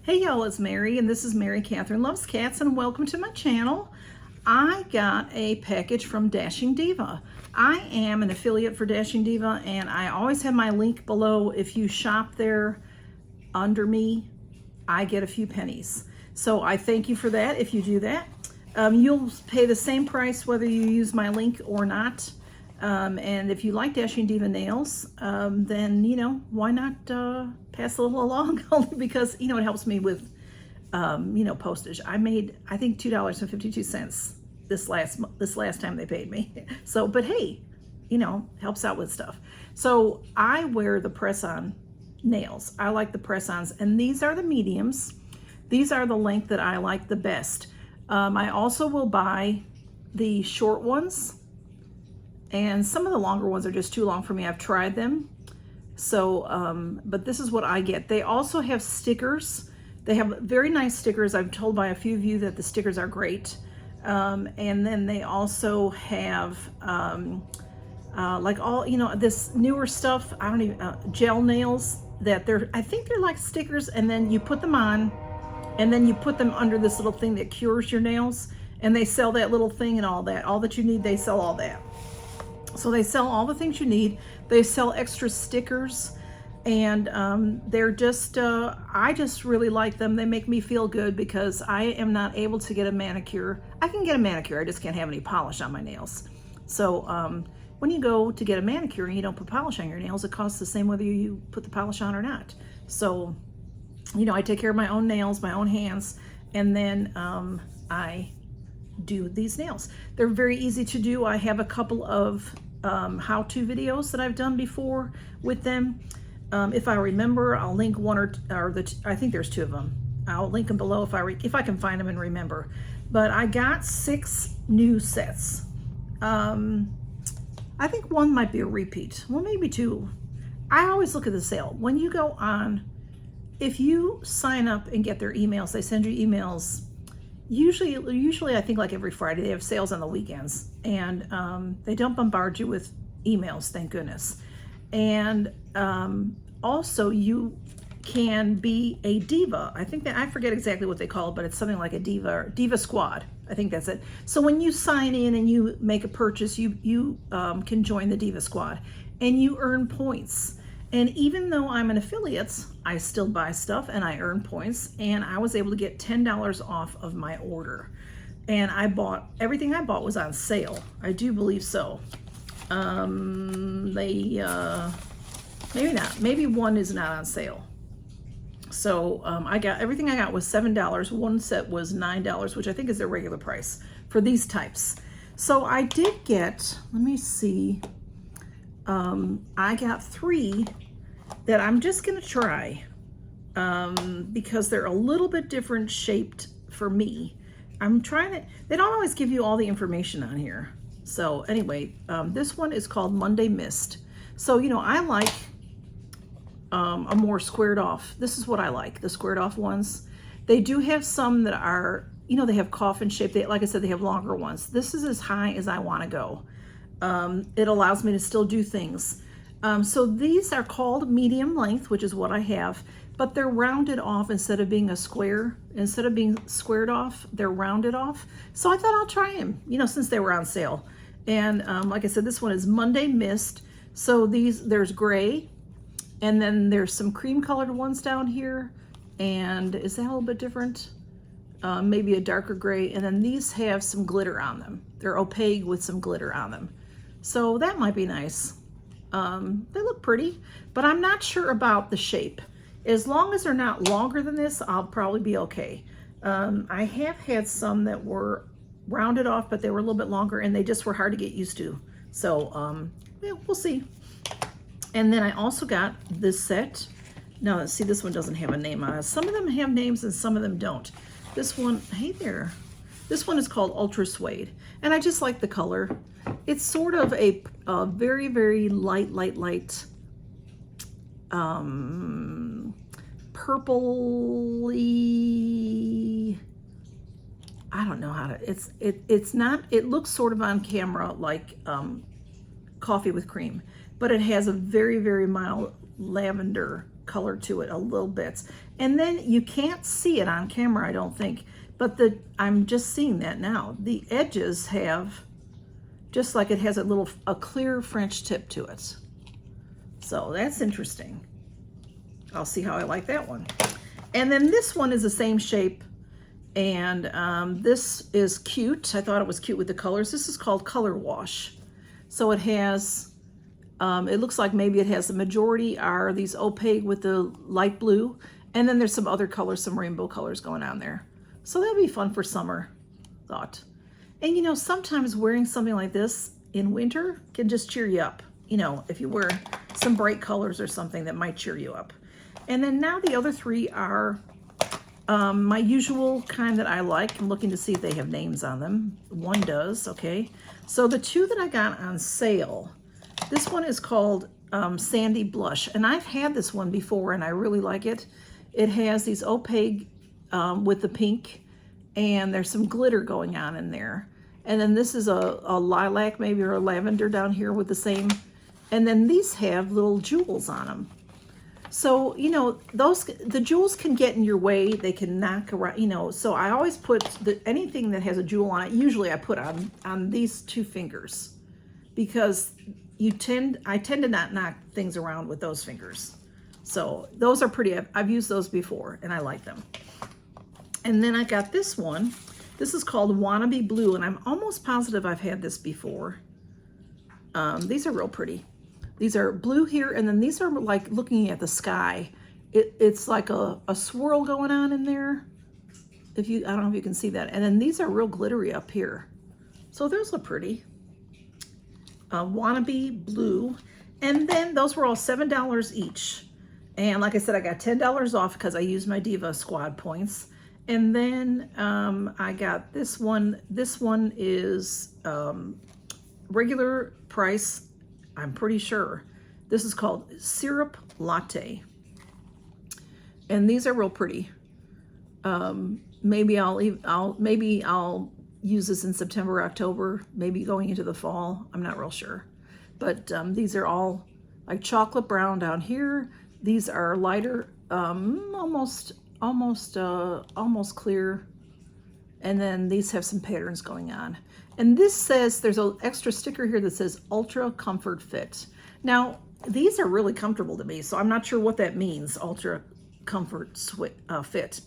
Hey y'all, it's Mary, and this is Mary Catherine Loves Cats, and welcome to my channel. I got a package from Dashing Diva. I am an affiliate for Dashing Diva, and I always have my link below. If you shop there under me, I get a few pennies. So I thank you for that if you do that. You'll pay the same price whether you use my link or not. And if you like Dashing Diva nails, then, you know, why not pass a little along? Only because, you know, it helps me with, you know, postage. I made, I think, $2.52 this last time they paid me. So, but hey, you know, helps out with stuff. So I wear the press-on nails. I like the press-ons, and these are the mediums. These are the length that I like the best. I also will buy the short ones, and some of the longer ones are just too long for me. I've tried them. So, but this is what I get. They also have stickers. They have very nice stickers. I'm told by a few of you that the stickers are great. And then they also have, like all, you know, this newer stuff, I don't even, gel nails that I think they're like stickers, and then you put them on, and then you put them under this little thing that cures your nails, and they sell that little thing and all that. All that you need, they sell all that. So they sell all the things you need. They sell extra stickers, and they're just, I just really like them. They make me feel good because I am not able to get a manicure. I can get a manicure, I just can't have any polish on my nails. So when you go to get a manicure and you don't put polish on your nails, it costs the same whether you put the polish on or not. So, you know, I take care of my own nails, my own hands, and then I do these nails. They're very easy to do. I have a couple of how-to videos that I've done before with them. If I remember, I'll link one I think there's two of them. I'll link them below if I can find them and remember. But I got 6 new sets. I think one might be a repeat. Well, maybe 2. I always look at the sale. When you go on, if you sign up and get their emails, they send you emails. Usually I think like every Friday. They have sales on the weekends, and they don't bombard you with emails, thank goodness. And also you can be a diva. I think that, I forget exactly what they call it, but it's something like a diva or diva squad. I think that's it. So when you sign in and you make a purchase, you can join the diva squad, and you earn points. And even though I'm an affiliate, I still buy stuff and I earn points, and I was able to get $10 off of my order. And everything I bought was on sale. I do believe so. Maybe not. Maybe one is not on sale. So everything I got was $7. One set was $9, which I think is their regular price for these types. So I did get, let me see, I got 3 that I'm just gonna try because they're a little bit different shaped for me. I'm trying to, they don't always give you all the information on here. So anyway, this one is called Monday Mist. So, you know, I like a more squared off. This is what I like, the squared off ones. They do have some that are, you know, they have coffin shape. Like I said, they have longer ones. This is as high as I want to go. It allows me to still do things. So these are called medium length, which is what I have, but they're rounded off instead of being a square. Instead of being squared off, they're rounded off. So I thought I'll try them, you know, since they were on sale. And like I said, this one is Monday Mist. So there's gray, and then there's some cream colored ones down here. And is that a little bit different? Maybe a darker gray. And then these have some glitter on them. They're opaque with some glitter on them. So that might be nice. They look pretty, but I'm not sure about the shape. As long as they're not longer than this, I'll probably be okay. I have had some that were rounded off, but they were a little bit longer, and they just were hard to get used to. So, yeah, we'll see. And then I also got this set. Now, see, this one doesn't have a name on it. Some of them have names and some of them don't. This one, hey there. This one is called Ultra Suede, and I just like the color. It's sort of a very, very light, purpley, I don't know how to, it's not, it looks sort of on camera like coffee with cream, but it has a very, very mild lavender color to it a little bit. And then you can't see it on camera, I don't think, but I'm just seeing that now. The edges have, just like it has a clear French tip to it. So that's interesting. I'll see how I like that one. And then this one is the same shape, and this is cute. I thought it was cute with the colors. This is called Color Wash. So it has, it looks like maybe it has, the majority are these opaque with the light blue, and then there's some other colors, some rainbow colors going on there. So that'll be fun for summer, thought. And you know, sometimes wearing something like this in winter can just cheer you up. You know, if you wear some bright colors or something, that might cheer you up. And then now the other three are my usual kind that I like. I'm looking to see if they have names on them. One does, okay. So the two that I got on sale, this one is called Sandy Blush. And I've had this one before and I really like it. It has these opaque with the pink, and there's some glitter going on in there. And then this is a lilac maybe, or a lavender down here with the same. And then these have little jewels on them. So, you know, the jewels can get in your way. They can knock around, you know. So I always put anything that has a jewel on it, usually I put on these two fingers, because I tend to not knock things around with those fingers. So those are pretty, I've used those before and I like them. And then I got this one. This is called Wannabe Blue, and I'm almost positive I've had this before. These are real pretty. These are blue here, and then these are like looking at the sky. It's like a swirl going on in there. I don't know if you can see that. And then these are real glittery up here. So those look pretty. Wannabe Blue. And then those were all $7 each. And like I said, I got $10 off because I used my Diva Squad points. And then I got this one. This one is regular price, I'm pretty sure. This is called Syrup Latte. And these are real pretty. Maybe I'll use this in September, October, maybe going into the fall. I'm not real sure. But these are all like chocolate brown down here. These are lighter, almost clear. And then these have some patterns going on. And this says, there's an extra sticker here that says Ultra Comfort Fit. Now, these are really comfortable to me, so I'm not sure what that means, Ultra Comfort Fit.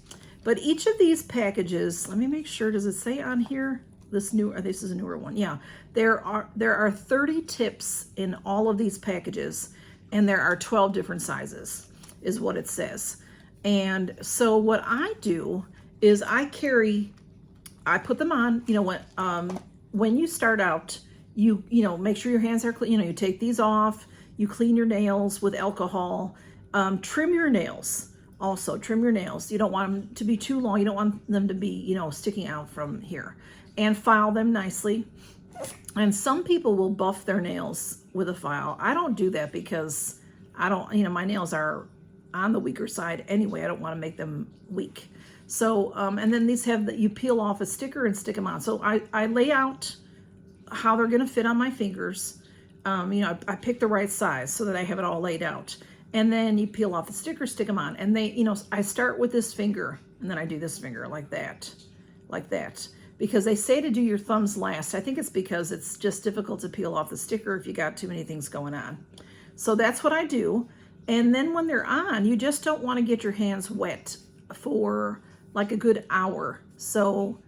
But each of these packages, let me make sure, does it say on here? This is a newer one. Yeah, there are 30 tips in all of these packages, and there are 12 different sizes, is what it says. And so what I do is I put them on, you know, when you start out, you know, make sure your hands are clean. You know, you take these off, you clean your nails with alcohol, trim your nails. Also, trim your nails. You don't want them to be too long. You don't want them to be, you know, sticking out from here. And file them nicely. And some people will buff their nails with a file. I don't do that because I don't, you know, my nails are on the weaker side anyway. I don't want to make them weak. So, and then these have that you peel off a sticker and stick them on. So I lay out how they're going to fit on my fingers. You know, I pick the right size so that I have it all laid out. And then you peel off the sticker, stick them on. And they, you know, I start with this finger and then I do this finger like that, because they say to do your thumbs last. I think it's because it's just difficult to peel off the sticker if you got too many things going on. So that's what I do. And then when they're on, you just don't want to get your hands wet for like a good hour. So,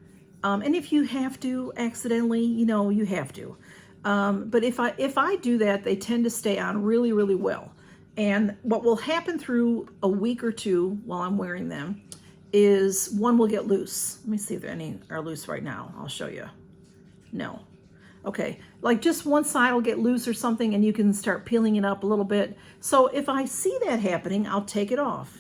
and if you have to accidentally, you know, you have to. But if I do that, they tend to stay on really, really well. And what will happen through a week or two while I'm wearing them is one will get loose. Let me see if any are loose right now. I'll show you. No. Okay, like just one side will get loose or something and you can start peeling it up a little bit. So if I see that happening, I'll take it off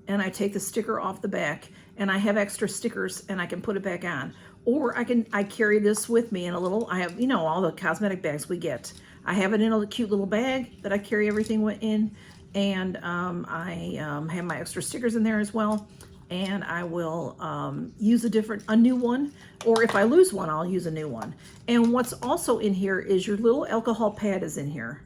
and I take the sticker off the back and I have extra stickers and I can put it back on. Or I carry this with me in a little, I have, you know, all the cosmetic bags we get. I have it in a cute little bag that I carry everything in, and I have my extra stickers in there as well. And I will use a new one, or if I lose one, I'll use a new one. And what's also in here is your little alcohol pad is in here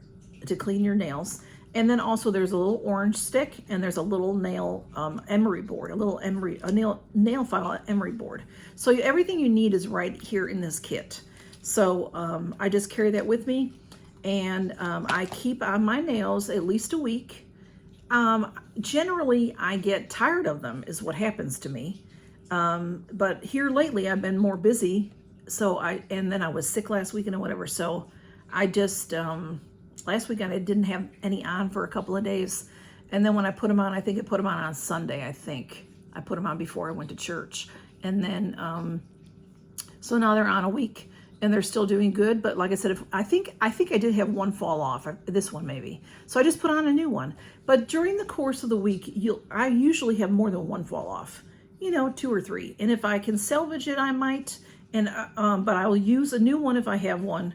to clean your nails. And then also there's a little orange stick, and there's a little nail emery board, a nail file emery board. So everything you need is right here in this kit. So I just carry that with me, and I keep on my nails at least a week. Generally, I get tired of them is what happens to me. But here lately, I've been more busy. And then I was sick last weekend or whatever. So I just, last weekend I didn't have any on for a couple of days. And then when I put them on, I think I put them on Sunday, I think. I put them on before I went to church. And then, so now they're on a week. And they're still doing good, but like I said, I think I did have one fall off, this one maybe. So I just put on a new one. But during the course of the week, I usually have more than one fall off, 2 or 3. And if I can salvage it, I might. And but I'll use a new one if I have one,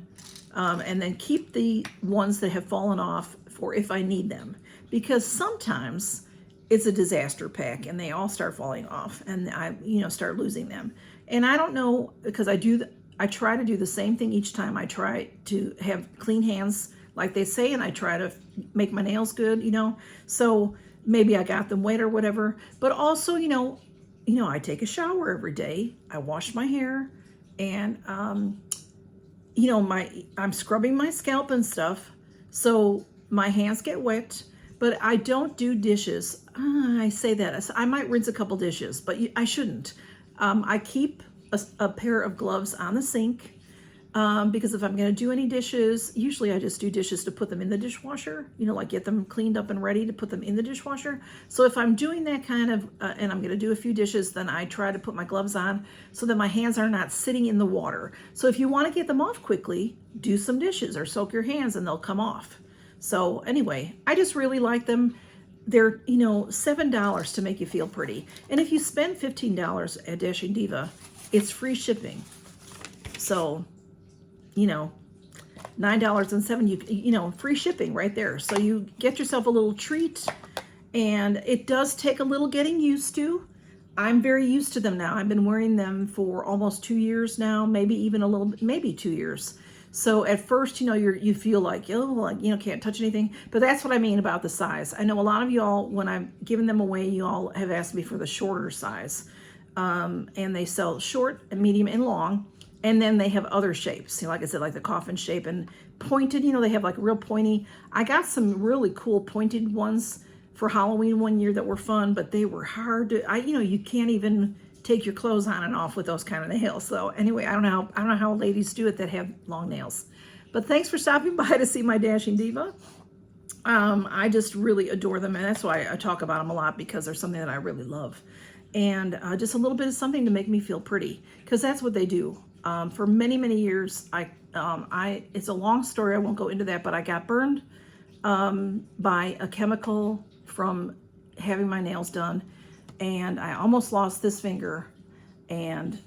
and then keep the ones that have fallen off for if I need them. Because sometimes it's a disaster pack, and they all start falling off, and I start losing them. And I don't know, because I try to do the same thing each time. I try to have clean hands, like they say, and I try to make my nails good, So maybe I got them wet or whatever. But also, I take a shower every day. I wash my hair, and I'm scrubbing my scalp and stuff, so my hands get wet. But I don't do dishes. I say that I might rinse a couple dishes, but I shouldn't. I keep a pair of gloves on the sink, because if I'm going to do any dishes, usually I just do dishes to put them in the dishwasher, like get them cleaned up and ready to put them in the dishwasher. So if I'm doing that kind of, and I'm going to do a few dishes, then I try to put my gloves on so that my hands are not sitting in the water. So if you want to get them off quickly, do some dishes or soak your hands and they'll come off. So anyway, I just really like them. They're, $7 to make you feel pretty. And if you spend $15 at Dashing Diva, it's free shipping. So, $9.07, free shipping right there. So you get yourself a little treat, and it does take a little getting used to. I'm very used to them now. I've been wearing them for almost 2 years now, maybe even a little bit, maybe 2 years. So at first, you feel like, can't touch anything. But that's what I mean about the size. I know a lot of y'all, when I've given them away, you all have asked me for the shorter size. And they sell short, medium, and long. And then they have other shapes, like I said, like the coffin shape and pointed, they have like real pointy. I got some really cool pointed ones for Halloween one year that were fun, but they were hard to, you can't even take your clothes on and off with those kind of nails. So anyway, I don't know how ladies do it that have long nails. But thanks for stopping by to see my Dashing Diva. I just really adore them, and that's why I talk about them a lot, because they're something that I really love. And just a little bit of something to make me feel pretty, because that's what they do. For many, many years, it's a long story, I won't go into that, but I got burned by a chemical from having my nails done, and I almost lost this finger, and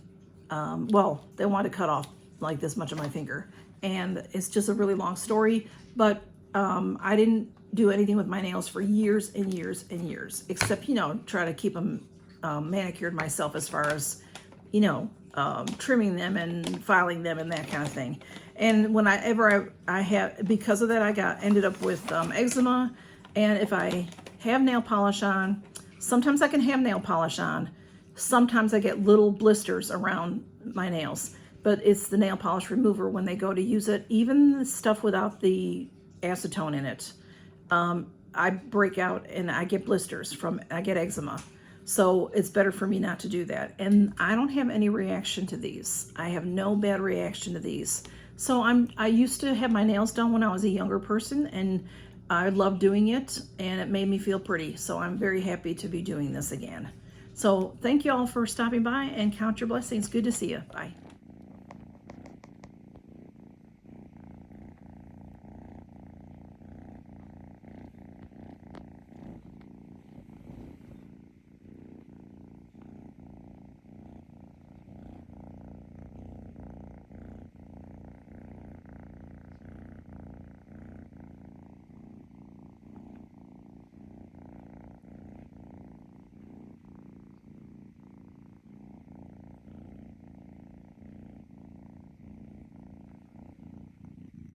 they wanted to cut off like this much of my finger, and it's just a really long story. But I didn't do anything with my nails for years and years and years, except try to keep them manicured myself, as far as trimming them and filing them and that kind of thing. And whenever I have, because of that, I ended up with eczema. And if I have nail polish on, sometimes I can have nail polish on, sometimes I get little blisters around my nails, but it's the nail polish remover when they go to use it. Even the stuff without the acetone in it, I break out and I get blisters I get eczema. So it's better for me not to do that. And I don't have any reaction to these. I have no bad reaction to these. So I used to have my nails done when I was a younger person, and I loved doing it, and it made me feel pretty. So I'm very happy to be doing this again. So thank you all for stopping by, and count your blessings. Good to see you. Bye.